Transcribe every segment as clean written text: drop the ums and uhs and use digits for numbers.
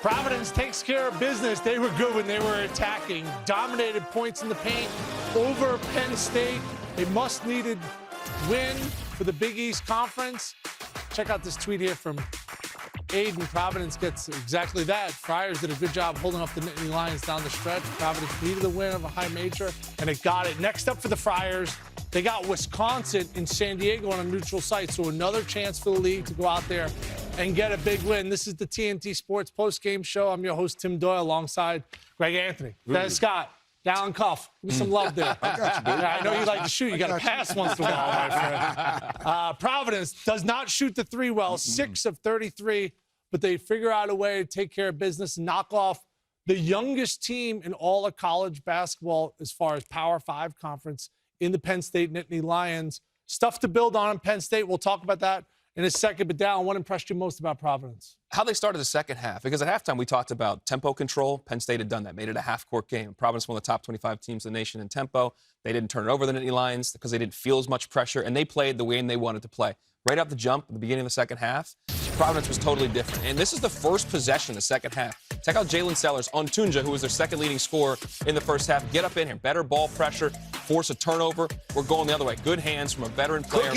Providence takes care of business. They were good when they were attacking. Dominated points in the paint over Penn State. A must-needed win for the Big East Conference. Check out this tweet here from Aiden. Providence gets exactly that. Friars did a good job holding up the Nittany Lions down the stretch. Providence needed the win of a high major, and it got it. Next up for the Friars, they got Wisconsin in San Diego on a neutral site, so another chance for the league to go out there and get a big win. This is the TNT Sports Postgame Show. I'm your host, Tim Doyle, alongside Greg Anthony, Dennis Scott, Dallin Cuff. Give me some love there. I got you, baby. I know you like to shoot. You got to pass once in a while, my friend. Providence does not shoot the three well, 6 of 33, but they figure out a way to take care of business and knock off the youngest team in all of college basketball as far as Power 5 conference in the Penn State Nittany Lions. Stuff to build on in Penn State. We'll talk about that in a second. But Dallin, what impressed you most about Providence? How they started the second half. Because at halftime, we talked about tempo control. Penn State had done that, made it a half-court game. Providence, one of the top 25 teams in the nation in tempo. They didn't turn it over the Nittany Lions because they didn't feel as much pressure, and they played the way they wanted to play. Right off the jump at the beginning of the second half, Providence was totally different. And this is the first possession in the second half. Check out Jalen Sellers on Tunja, who was their second leading scorer in the first half. Get up in here. Better ball pressure. Force a turnover. We're going the other way. Good hands from a veteran player.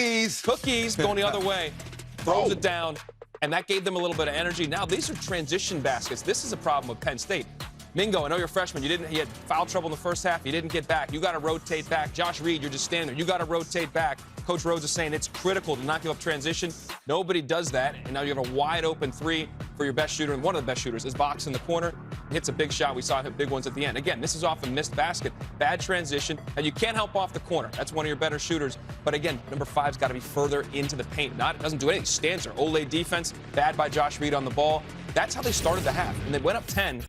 Cookies going the other way. Throws it down. And that gave them a little bit of energy. Now, these are transition baskets. This is a problem with Penn State. Mingo, I know you're a freshman. You had foul trouble in the first half. You didn't get back. You got to rotate back. Josh Reed, you're just standing there. You got to rotate back. Coach Rhodes is saying it's critical to not give up transition. Nobody does that. And now you have a wide open three for your best shooter. And one of the best shooters is Box in the corner. He hits a big shot. We saw him hit big ones at the end. Again, this is off a missed basket. Bad transition. And you can't help off the corner. That's one of your better shooters. But again, number 5's got to be further into the paint. Doesn't do anything. Stands there. Ole defense. Bad by Josh Reed on the ball. That's how they started the half. And they went up 10.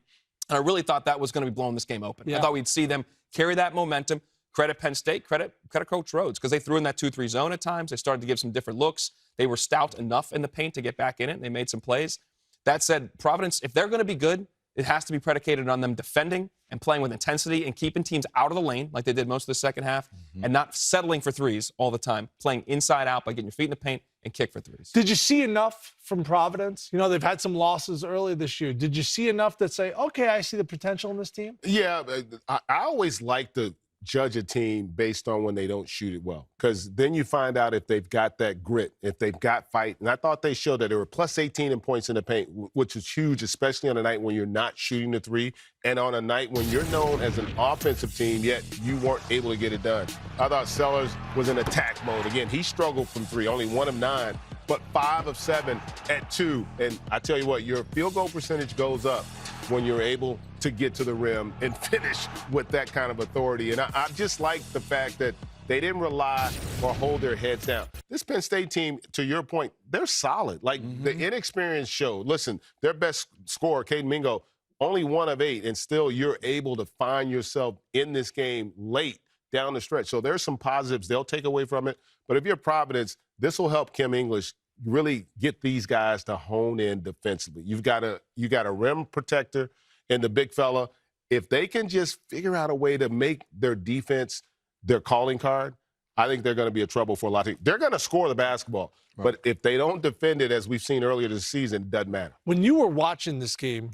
And I really thought that was going to be blowing this game open. Yeah. I thought we'd see them carry that momentum. Credit Penn State, credit Coach Rhodes, because they threw in that 2-3 zone at times. They started to give some different looks. They were stout enough in the paint to get back in it, and they made some plays. That said, Providence, if they're going to be good, it has to be predicated on them defending and playing with intensity and keeping teams out of the lane like they did most of the second half, and not settling for threes all the time, playing inside out by getting your feet in the paint and kick for threes. Did you see enough from Providence? You know, they've had some losses early this year. Did you see enough that say, okay, I see the potential in this team? Yeah, I always like to judge a team based on when they don't shoot it well, because then you find out if they've got that grit, if they've got fight. And I thought they showed that. They were plus 18 in points in the paint, which is huge, especially on a night when you're not shooting the three and on a night when you're known as an offensive team, yet you weren't able to get it done. I thought Sellers was in attack mode. Again, he struggled from three, only 1 of 9, but 5 of 7 at 2. And I tell you what, your field goal percentage goes up when you're able to get to the rim and finish with that kind of authority. And I just like the fact that they didn't rely or hold their heads down. This Penn State team, to your point, they're solid. Like, the inexperience showed. Listen, their best scorer, Caden Mingo, only 1 of 8, and still you're able to find yourself in this game late down the stretch. So there's some positives they'll take away from it. But if you're Providence, this will help Kim English really get these guys to hone in defensively. You got a rim protector in the big fella. If they can just figure out a way to make their defense their calling card, I think they're going to be a trouble for a lot of teams. They're going to score the basketball, but if they don't defend it, as we've seen earlier this season, it doesn't matter. When you were watching this game,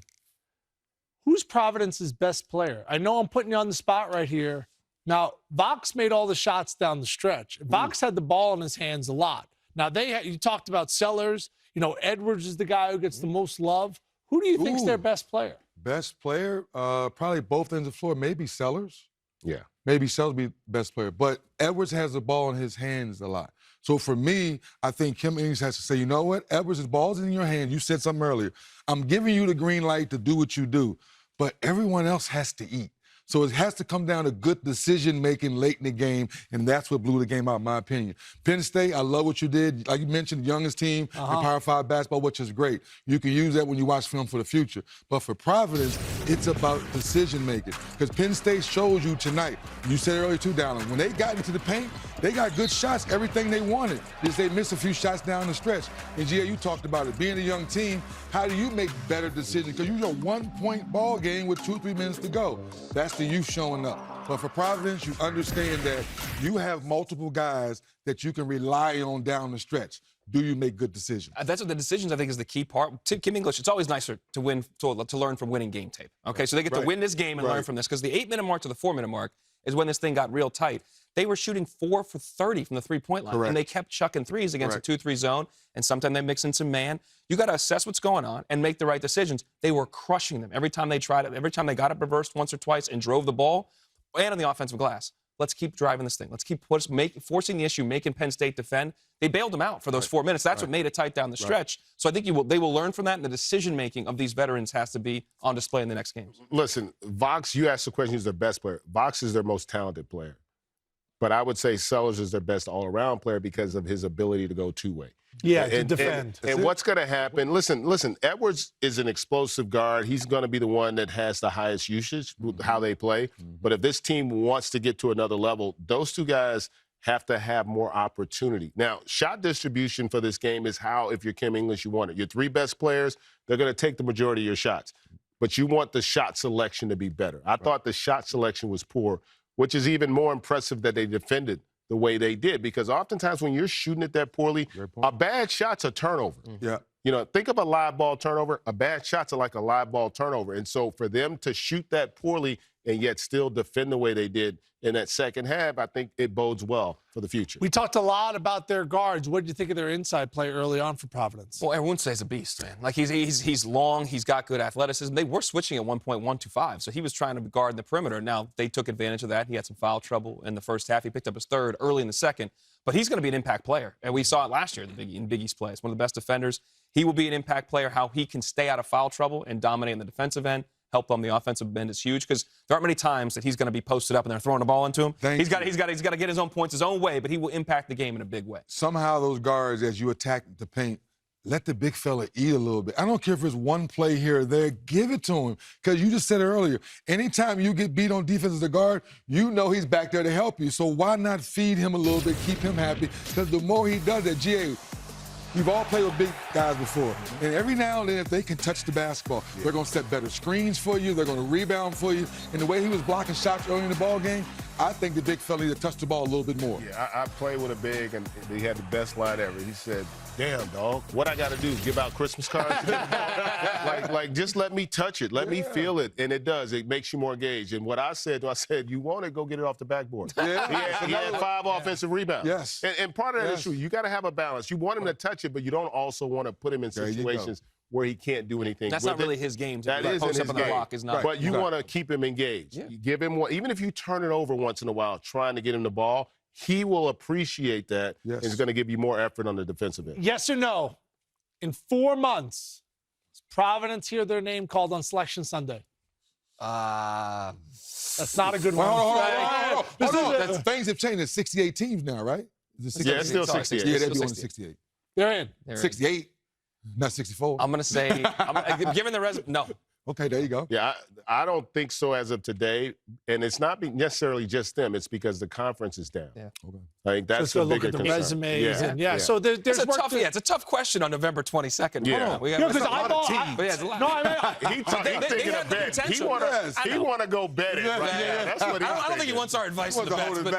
who's Providence's best player? I know I'm putting you on the spot right here. Now, Vox made all the shots down the stretch. Vox had the ball in his hands a lot. Now, you talked about Sellers. You know, Edwards is the guy who gets the most love. Who do you think's their best player? Best player? Probably both ends of the floor. Maybe Sellers. Yeah. Maybe Sellers be best player. But Edwards has the ball in his hands a lot. So for me, I think Kim English has to say, you know what? Edwards, the ball's in your hand. You said something earlier. I'm giving you the green light to do what you do. But everyone else has to eat. So it has to come down to good decision-making late in the game, and that's what blew the game out, in my opinion. Penn State, I love what you did. Like you mentioned, the youngest team in Power 5 basketball, which is great. You can use that when you watch film for the future. But for Providence, it's about decision-making. Because Penn State shows you tonight, you said earlier too, Dallin, when they got into the paint, they got good shots, everything they wanted. Just they missed a few shots down the stretch. And, Gia, you talked about it. Being a young team, how do you make better decisions? Because you're a one-point ball game with 2-3 minutes to go. That's the youth showing up. But for Providence, you understand that you have multiple guys that you can rely on down the stretch. do you make good decisions? That's what the decisions, I think, is the key part. Kim English, it's always nicer to win, to learn from winning game tape. Okay, so they get to win this game and learn from this, because the 8-minute mark to the 4-minute mark is when this thing got real tight. They were shooting 4 for 30 from the three-point line, and they kept chucking threes against a 2-3 zone, and sometimes they mix in some man. You got to assess what's going on and make the right decisions. They were crushing them every time they tried it, every time they got it reversed once or twice and drove the ball, and on the offensive glass. Let's keep driving this thing. Let's keep forcing the issue, making Penn State defend. They bailed them out for those 4 minutes. That's what made it tight down the stretch. So I think they will learn from that, and the decision-making of these veterans has to be on display in the next games. Listen, Vox, you asked the question, who's their best player. Vox is their most talented player. But I would say Sellers is their best all-around player because of his ability to go two-way. Yeah, to defend. And what's going to happen, listen, Edwards is an explosive guard. He's going to be the one that has the highest usage with how they play. But if this team wants to get to another level, those two guys have to have more opportunity. Now, shot distribution for this game is how, if you're Kim English, you want it. Your 3 best players, they're going to take the majority of your shots. But you want the shot selection to be better. I thought the shot selection was poor, which is even more impressive that they defended the way they did, because oftentimes when you're shooting it that poorly, a bad shot's a turnover. Yeah. You know, think of a live ball turnover. A bad shot's like a live ball turnover. And so for them to shoot that poorly and yet still defend the way they did in that second half, I think it bodes well for the future. We talked a lot about their guards. What did you think of their inside play early on for Providence? Well, everyone says a beast, man. Like, he's long, he's got good athleticism. They were switching at 1.125, so he was trying to guard in the perimeter. Now, they took advantage of that. He had some foul trouble in the first half. He picked up his 3rd early in the second, but he's going to be an impact player. And we saw it last year in Big East play. He's one of the best defenders. He will be an impact player. How he can stay out of foul trouble and dominate on the defensive end, help on the offensive end is huge, because there aren't many times that he's going to be posted up and they're throwing the ball into him. He's got to get his own points his own way, but he will impact the game in a big way. Somehow those guards, as you attack the paint, let the big fella eat a little bit. I don't care if it's one play here or there. Give it to him, because you just said it earlier. Anytime you get beat on defense as a guard, you know he's back there to help you. So why not feed him a little bit, keep him happy? Because the more he does that, you've all played with big guys before. And every now and then, if they can touch the basketball, they're going to set better screens for you. They're going to rebound for you. And the way he was blocking shots early in the ball game, I think the big fella need to touch the ball a little bit more. Yeah, I played with a big, and he had the best line ever. He said, damn, dog, what I got to do is give out Christmas cards? like, just let me touch it. Let me feel it. And it does. It makes you more engaged. And what I said, you want it, go get it off the backboard. He had 5 offensive rebounds. Yes. And part of that is true. You got to have a balance. You want him to touch it, but you don't also want to put him in situations where he can't do anything. That's not really his game. That is post his up on the game. block is not. But you want to keep him engaged. You give him one. Even if you turn it over once in a while, trying to get him the ball, he will appreciate that. Yes. And is going to give you more effort on the defensive end. Yes or no? In 4 months, does Providence hear their name called on Selection Sunday? That's not a good one. Hold on. Things have changed. There's 68 teams now, right? Yeah, it's still 68. Yeah, they'd be on 68. They're in. 68, not 64. I'm going to say, given the no. Okay, there you go. Yeah, I don't think so as of today. And it's not necessarily just them. It's because the conference is down. Yeah. Okay. I think that's the bigger look at the concern. resumes. Yeah. So there's work. It's a tough question on November 22nd. Yeah. Because I thought. He's taking a bet. He want to go bet it. Yeah. That's what he's I don't think he wants our advice on the bets, but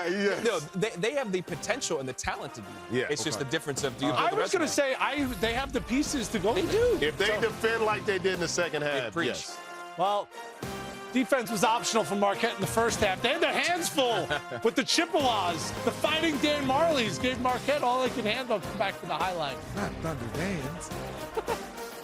no, they have the potential and the talent to do it. Yeah. It's just the difference of do you I was going to say they have the pieces to go. They do. If they defend like they did in the second half, yes. Well, defense was optional for Marquette in the first half. They had their hands full with the Chippewas. The Fighting Dan Marleys gave Marquette all they could handle. Come back to the highlight. Not Thunder Dan's.